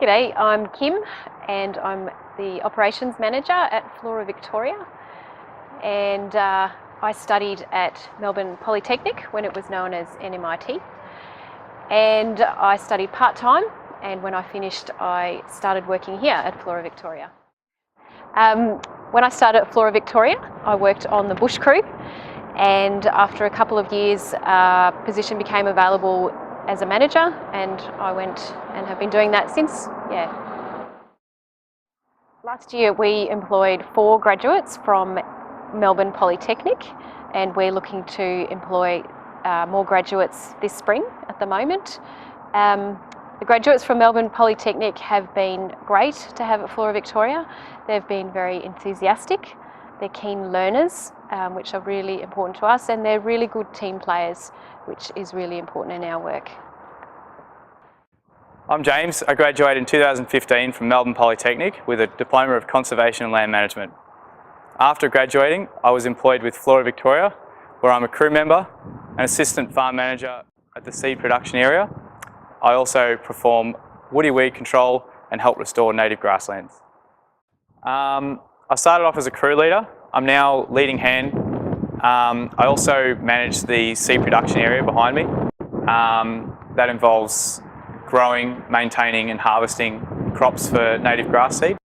G'day, I'm Kim and I'm the Operations Manager at Flora Victoria, and I studied at Melbourne Polytechnic when it was known as NMIT, and I studied part-time, and when I finished I started working here at Flora Victoria. When I started at Flora Victoria I worked on the bush crew, and after a couple of years a position became available as a manager, and I went and have been doing that since. Last year we employed 4 graduates from Melbourne Polytechnic, and we're looking to employ more graduates this spring at the moment. The graduates from Melbourne Polytechnic have been great to have at Flora Victoria. They've been very enthusiastic, they're keen learners, which are really important to us, and they're really good team players, which is really important in our work. I'm James. I graduated in 2015 from Melbourne Polytechnic with a Diploma of Conservation and Land Management. After graduating, I was employed with Flora Victoria, where I'm a crew member and assistant farm manager at the seed production area. I also perform woody weed control and help restore native grasslands. I started off as a crew leader. I'm now leading hand. I also manage the seed production area behind me. That involves growing, maintaining and harvesting crops for native grass seed,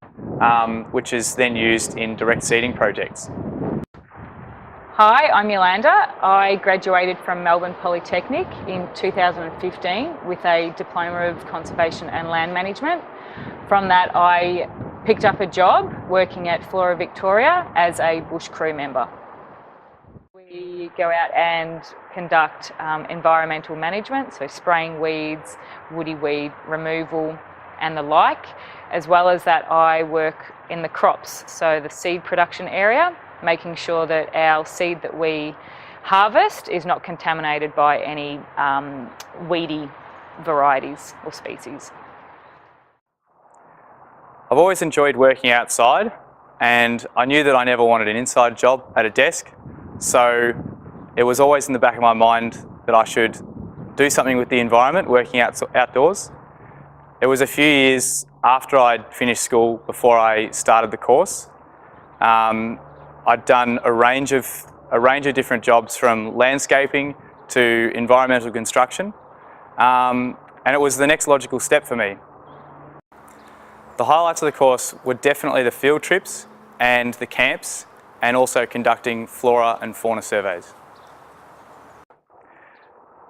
which is then used in direct seeding projects. Hi, I'm Yolanda. I graduated from Melbourne Polytechnic in 2015 with a Diploma of Conservation and Land Management. From that I picked up a job working at Flora Victoria as a bush crew member. We go out and conduct environmental management, so spraying weeds, woody weed removal and the like. As well as that I work in the crops, so the seed production area, making sure that our seed that we harvest is not contaminated by any weedy varieties or species. I've always enjoyed working outside, and I knew that I never wanted an inside job at a desk, so it was always in the back of my mind that I should do something with the environment, working outdoors. It was a few years after I'd finished school before I started the course. I'd done a range of different jobs, from landscaping to environmental construction, and it was the next logical step for me. The highlights of the course were definitely the field trips and the camps, and also conducting flora and fauna surveys.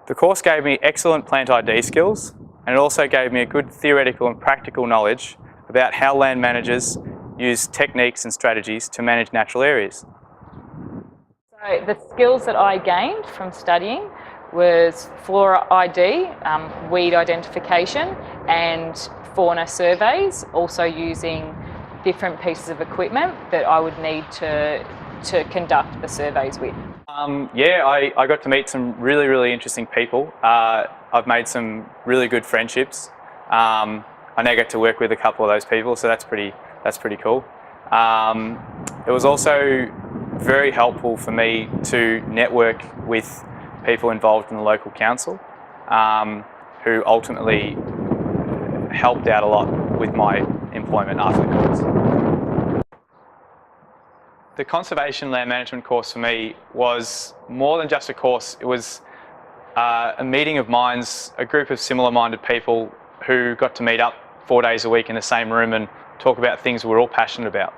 The course gave me excellent plant ID skills, and it also gave me a good theoretical and practical knowledge about how land managers use techniques and strategies to manage natural areas. So the skills that I gained from studying was flora ID, weed identification and fauna surveys, also using different pieces of equipment that I would need to conduct the surveys with. I got to meet some really interesting people. I've made some really good friendships. I now get to work with a couple of those people, so that's pretty cool. It was also very helpful for me to network with people involved in the local council, who ultimately helped out a lot with my employment after the course. The Conservation Land Management course for me was more than just a course. It was a meeting of minds, a group of similar-minded people who got to meet up 4 days a week in the same room and talk about things we're all passionate about.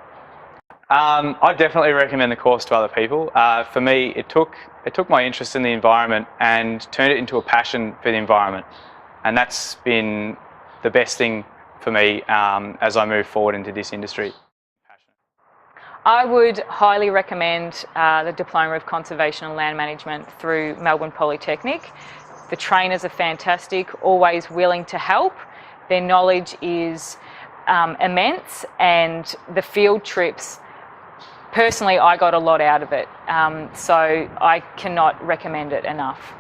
I definitely recommend the course to other people. For me, it took my interest in the environment and turned it into a passion for the environment, and that's been the best thing for me as I move forward into this industry. I would highly recommend the Diploma of Conservation and Land Management through Melbourne Polytechnic. The trainers are fantastic, always willing to help. Their knowledge is immense, and the field trips, personally I got a lot out of it, so I cannot recommend it enough.